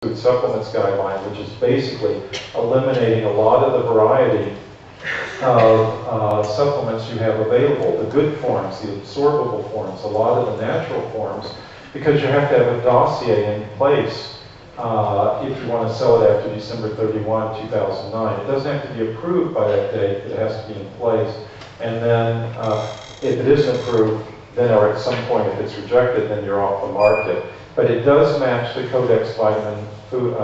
food supplements guideline, which is basically eliminating a lot of the variety of supplements you have available, the good forms, the absorbable forms, a lot of the natural forms, because you have to have a dossier in place if you want to sell it after December 31, 2009. It doesn't have to be approved by that date, it has to be in place. And then if it isn't approved, then or at some point if it's rejected, then you're off the market. But it does match the Codex Food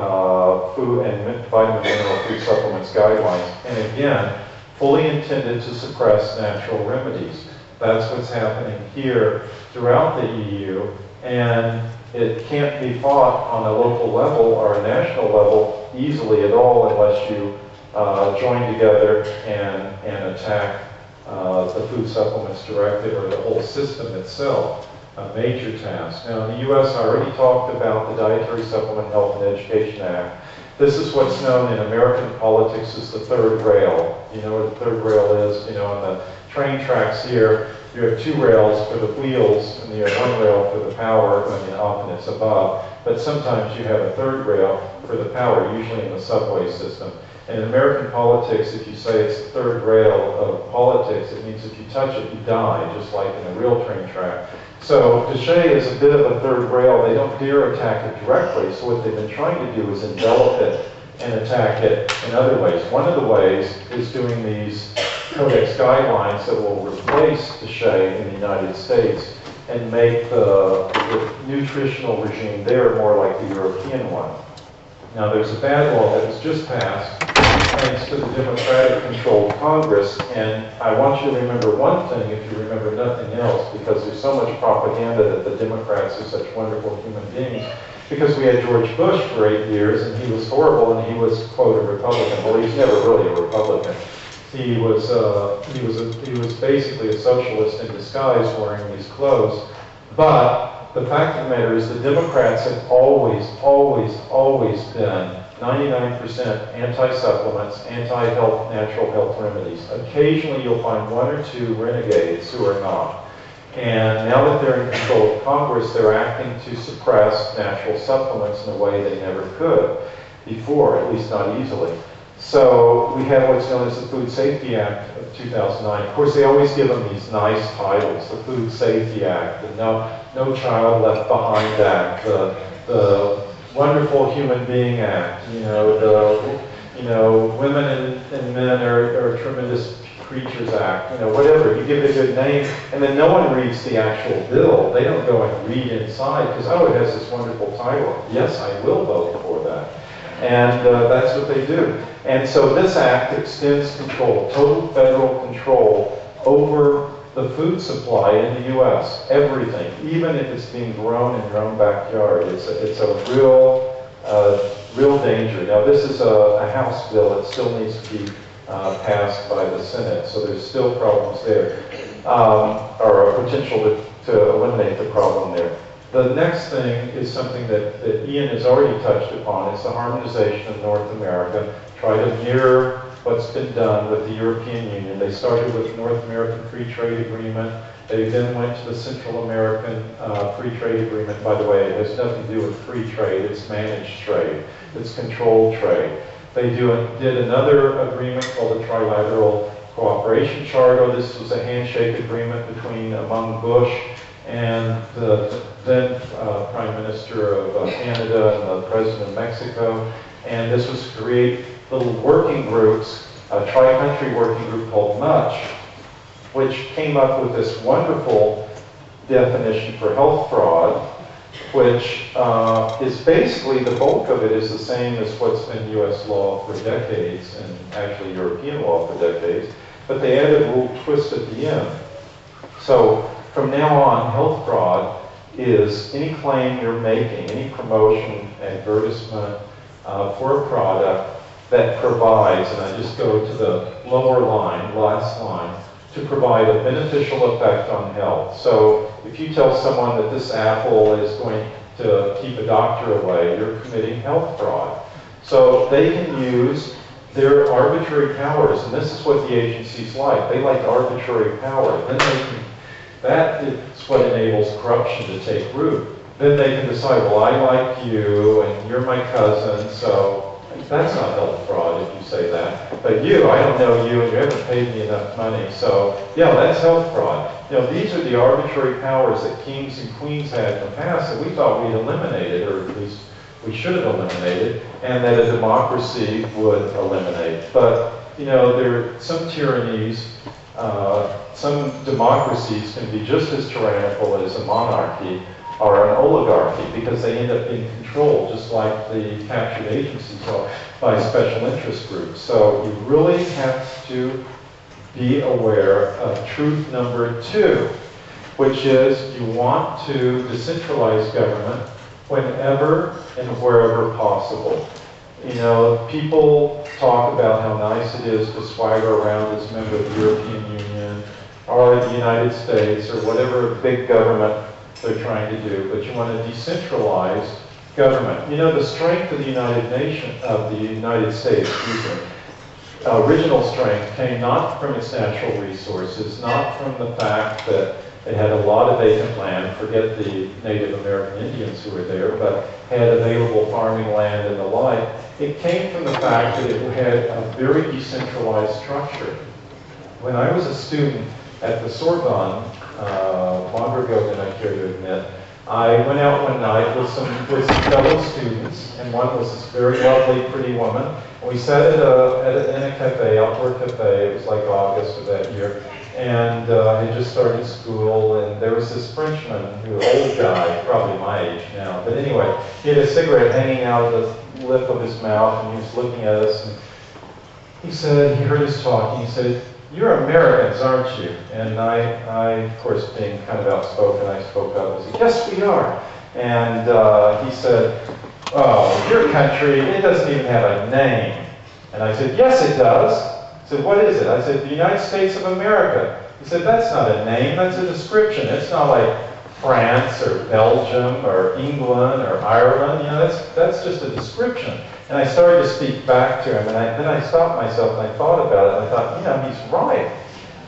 and Vitamin Mineral Food Supplements guidelines. And again, fully intended to suppress natural remedies. That's what's happening here throughout the EU. And it can't be fought on a local level or a national level easily at all unless you join together and attack the Food Supplements Directive or the whole system itself. A major task. Now in the US, I already talked about the Dietary Supplement Health and Education Act. This is what's known in American politics as the third rail. You know what the third rail is? You know, on the train tracks here, you have two rails for the wheels, and you have one rail for the power, I mean, often it's above, but sometimes you have a third rail for the power, usually in the subway system. And in American politics, if you say it's the third rail of politics, it means if you touch it, you die, just like in a real train track. So Deshea is a bit of a third rail. They don't dare attack it directly, so what they've been trying to do is envelop it and attack it in other ways. One of the ways is doing these Codex guidelines that will replace Deshea in the United States and make the nutritional regime there more like the European one. Now there's a bad law that was just passed thanks to the Democratic-controlled Congress, and I want you to remember one thing if you remember nothing else, because there's so much propaganda that the Democrats are such wonderful human beings, because we had George Bush for 8 years, and he was horrible, and he was, quote, a Republican. Well, he's never really a Republican. He was basically a socialist in disguise wearing these clothes, but the fact of the matter is the Democrats have always been 99% anti-supplements, anti-health, natural health remedies. Occasionally you'll find one or two renegades who are not. And now that they're in control of Congress, they're acting to suppress natural supplements in a way they never could before, at least not easily. So we have what's known as the Food Safety Act of 2009. Of course, they always give them these nice titles, the Food Safety Act, the No Child Left Behind Act, the Wonderful Human Being Act, Women and Men are Tremendous Creatures Act, whatever. You give it a good name, and then no one reads the actual bill. They don't go and read inside, because, oh, it has this wonderful title. Yes, I will vote for that. And that's what they do. And so this act extends control, total federal control over the food supply in the U.S. Everything, even if it's being grown in your own backyard. It's a real danger. Now this is a House bill. It still needs to be passed by the Senate, so there's still problems there, or a potential to eliminate the problem there. The next thing is something that Ian has already touched upon. It's the harmonization of North America. Try to mirror what's been done with the European Union. They started with the North American Free Trade Agreement. They then went to the Central American Free Trade Agreement. By the way, it has nothing to do with free trade. It's managed trade. It's controlled trade. They did another agreement called the Trilateral Cooperation Charter. This was a handshake agreement among Bush and the then Prime Minister of Canada and the President of Mexico. And this was to create little working groups, a tri-country working group called MUCH, which came up with this wonderful definition for health fraud, which is basically, the bulk of it is the same as what's been US law for decades, and actually European law for decades, but they added a little twist at the end. So from now on, health fraud is any claim you're making, any promotion, advertisement for a product that provides, and I just go to the lower line, last line, to provide a beneficial effect on health. So if you tell someone that this apple is going to keep a doctor away, you're committing health fraud. So they can use their arbitrary powers, and this is what the agencies like. They like arbitrary power. Then they can, that is what enables corruption to take root. then they can decide, well, I like you, and you're my cousin, so that's not health fraud if you say that. But you, I don't know you, and you haven't paid me enough money, so yeah, that's health fraud. You know, these are the arbitrary powers that kings and queens had in the past that we thought we'd eliminated, or at least we should have eliminated, and that a democracy would eliminate. But, you know, there are some tyrannies, some democracies can be just as tyrannical as a monarchy or an oligarchy, because they end up being controlled, just like the captured agencies are, by special interest groups. So you really have to be aware of truth number 2, which is you want to decentralize government whenever and wherever possible. You know, people talk about how nice it is to swagger around as a member of the European Union or the United States or whatever big government they're trying to do, but you want to decentralize government. You know, the strength of the United States, original strength came not from its natural resources, not from the fact that it had a lot of vacant land, forget the Native American Indians who were there, but had available farming land and the like. It came from the fact that it had a very decentralized structure. When I was a student at the Sorbonne, longer ago than I care to admit, I went out one night with some fellow students, and one was this very lovely, pretty woman. And we sat in a cafe, outdoor cafe. It was like August of that year, and I had just started school. And there was this Frenchman, who was an old guy, probably my age now. But anyway, he had a cigarette hanging out of the lip of his mouth, and he was looking at us. And he said, he heard us talking. He said, "You're Americans, aren't you?" And I, of course, being kind of outspoken, I spoke up and said, "Yes, we are." And he said, "Oh, your country, it doesn't even have a name." And I said, "Yes, it does." He said, "What is it?" I said, "The United States of America." He said, "That's not a name, that's a description. It's not like France or Belgium or England or Ireland. You know, that's just a description." And I started to speak back to him, and then I stopped myself and I thought about it, and I thought, you know, he's right.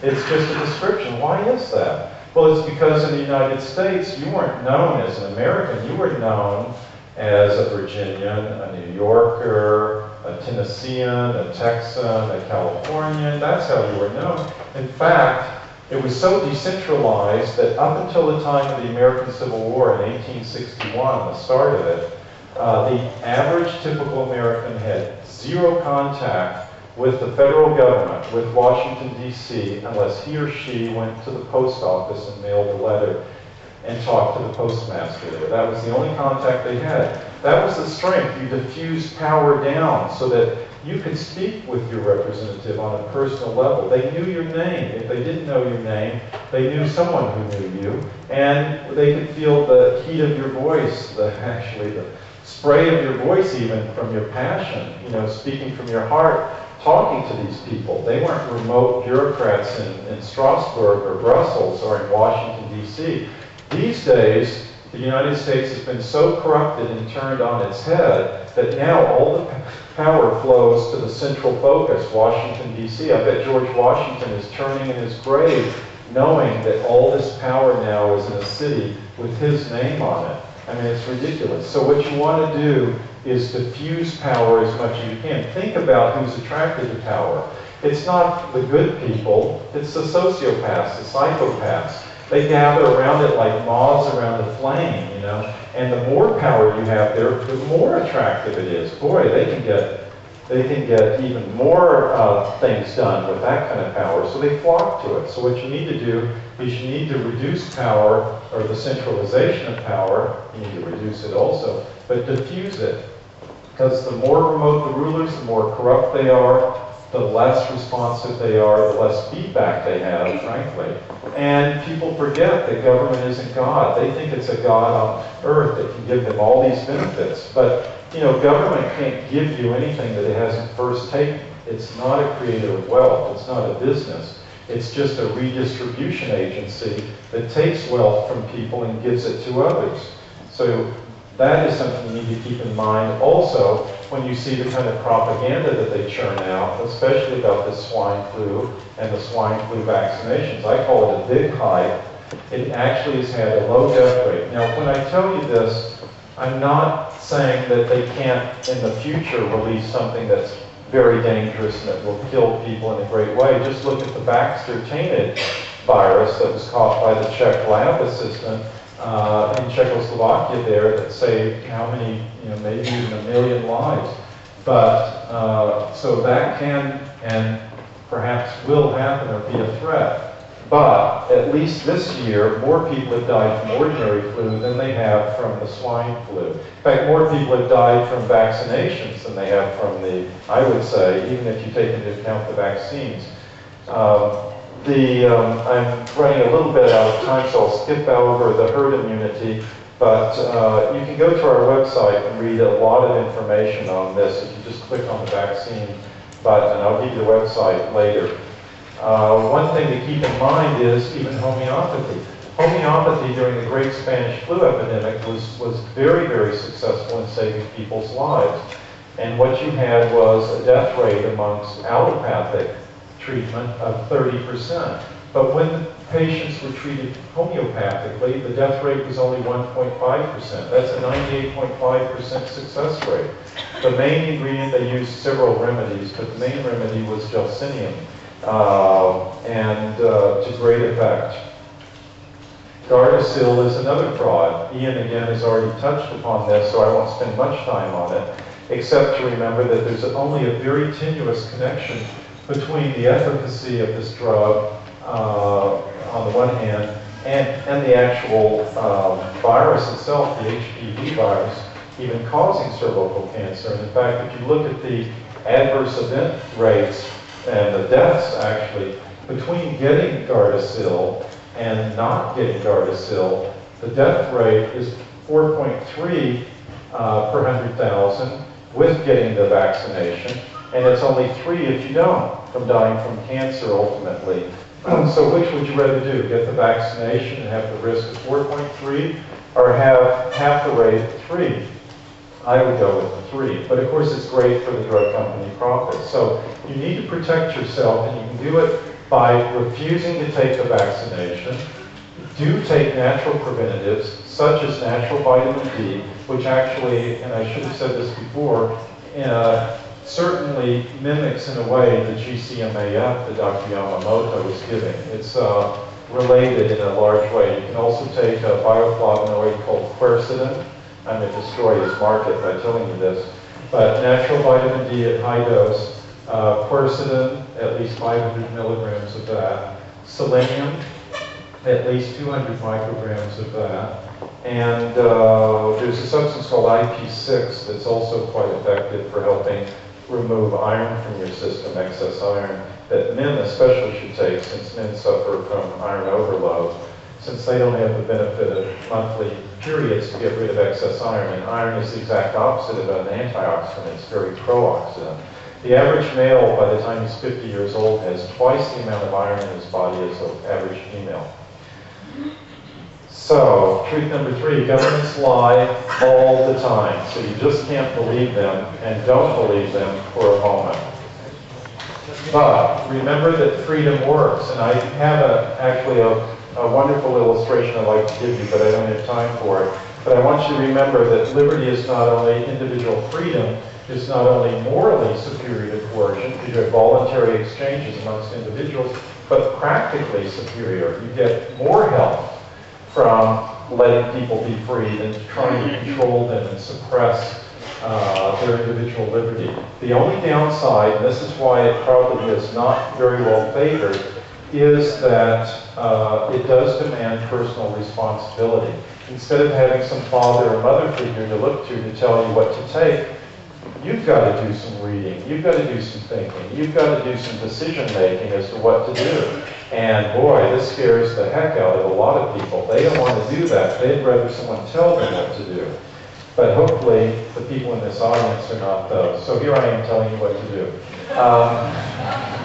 It's just a description. Why is that? Well, it's because in the United States, you weren't known as an American. You were known as a Virginian, a New Yorker, a Tennessean, a Texan, a Californian. That's how you were known. In fact, it was so decentralized that up until the time of the American Civil War in 1861, the start of it, the average typical American had zero contact with the federal government, with Washington, D.C., unless he or she went to the post office and mailed a letter and talked to the postmaster there. That was the only contact they had. That was the strength. You diffused power down so that you could speak with your representative on a personal level. They knew your name. If they didn't know your name, they knew someone who knew you, and they could feel the heat of your voice, actually the spray of your voice even from your passion, you know, speaking from your heart, talking to these people. They weren't remote bureaucrats in Strasbourg or Brussels or in Washington, D.C. These days, the United States has been so corrupted and turned on its head that now all the power flows to the central focus, Washington, D.C. I bet George Washington is turning in his grave knowing that all this power now is in a city with his name on it. I mean, it's ridiculous. So what you want to do is diffuse power as much as you can. Think about who's attracted to power. It's not the good people, it's the sociopaths, the psychopaths. They gather around it like moths around a flame, you know. And the more power you have there, the more attractive it is. Boy, they can get even more things done with that kind of power. So they flock to it. So what you need to do is you need to reduce power, or the centralization of power. You need to reduce it also, but diffuse it. Because the more remote the rulers, the more corrupt they are, the less responsive they are, the less feedback they have, frankly. And people forget that government isn't God. They think it's a God on earth that can give them all these benefits. But, you know, government can't give you anything that it hasn't first taken. It's not a creator of wealth. It's not a business. It's just a redistribution agency that takes wealth from people and gives it to others. So that is something you need to keep in mind. Also, when you see the kind of propaganda that they churn out, especially about the swine flu and the swine flu vaccinations, I call it a big hype. It actually has had a low death rate. Now, when I tell you this, I'm not saying that they can't in the future release something that's very dangerous and that will kill people in a great way. Just look at the Baxter tainted virus that was caught by the Czech lab assistant in Czechoslovakia there that saved how many, maybe even 1 million lives. But, so that can and perhaps will happen or be a threat. But at least this year, more people have died from ordinary flu than they have from the swine flu. In fact, more people have died from vaccinations than they have from the, I would say, even if you take into account the vaccines. I'm running a little bit out of time, so I'll skip over the herd immunity. But you can go to our website and read a lot of information on this if you just click on the vaccine button. I'll give you the website later. One thing to keep in mind is even homeopathy. Homeopathy during the Great Spanish Flu epidemic was very, very successful in saving people's lives. And what you had was a death rate amongst allopathic treatment of 30%. But when the patients were treated homeopathically, the death rate was only 1.5%. That's a 98.5% success rate. The main ingredient, they used several remedies, but the main remedy was Gelsinium. To great effect. Gardasil is another fraud. Ian again has already touched upon this, so I won't spend much time on it, except to remember that there's only a very tenuous connection between the efficacy of this drug on the one hand and the actual virus itself, the HPV virus, even causing cervical cancer. And in fact, if you look at the adverse event rates and the deaths actually, between getting Gardasil and not getting Gardasil, the death rate is 4.3 per 100,000 with getting the vaccination, and it's only 3 if you don't, from dying from cancer ultimately. So which would you rather do? Get the vaccination and have the risk of 4.3 or have half the rate of 3? I would go with the 3, but of course it's great for the drug company profits. So you need to protect yourself, and you can do it by refusing to take the vaccination. Do take natural preventatives, such as natural vitamin D, which actually, and I should have said this before, certainly mimics in a way the GCMAF that Dr. Yamamoto was giving. It's related in a large way. You can also take a bioflavonoid called quercetin. I'm going to destroy his market by telling you this. But natural vitamin D at high dose, quercetin, at least 500 milligrams of that, selenium, at least 200 micrograms of that, and there's a substance called IP6 that's also quite effective for helping remove iron from your system, excess iron, that men especially should take since men suffer from iron overload, since they don't have the benefit of monthly periods to get rid of excess iron. And iron is the exact opposite of an antioxidant. It's very pro-oxidant. The average male, by the time he's 50 years old, has twice the amount of iron in his body as the average female. So, truth number 3, governments lie all the time. So you just can't believe them, and don't believe them for a moment. But remember that freedom works. And I have actually a wonderful illustration I'd like to give you, but I don't have time for it. But I want you to remember that liberty is not only individual freedom, it's not only morally superior to coercion, because you have voluntary exchanges amongst individuals, but practically superior. You get more help from letting people be free than trying to control them and suppress their individual liberty. The only downside, and this is why it probably is not very well favored, is that it does demand personal responsibility. Instead of having some father or mother figure to look to tell you what to take, you've got to do some reading, you've got to do some thinking, you've got to do some decision making as to what to do. And boy, this scares the heck out of a lot of people. They don't want to do that. They'd rather someone tell them what to do. But hopefully, the people in this audience are not those. So here I am telling you what to do.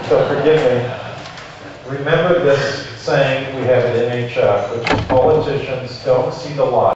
So forgive me. Remember this saying we have at NHF, which is politicians don't see the light.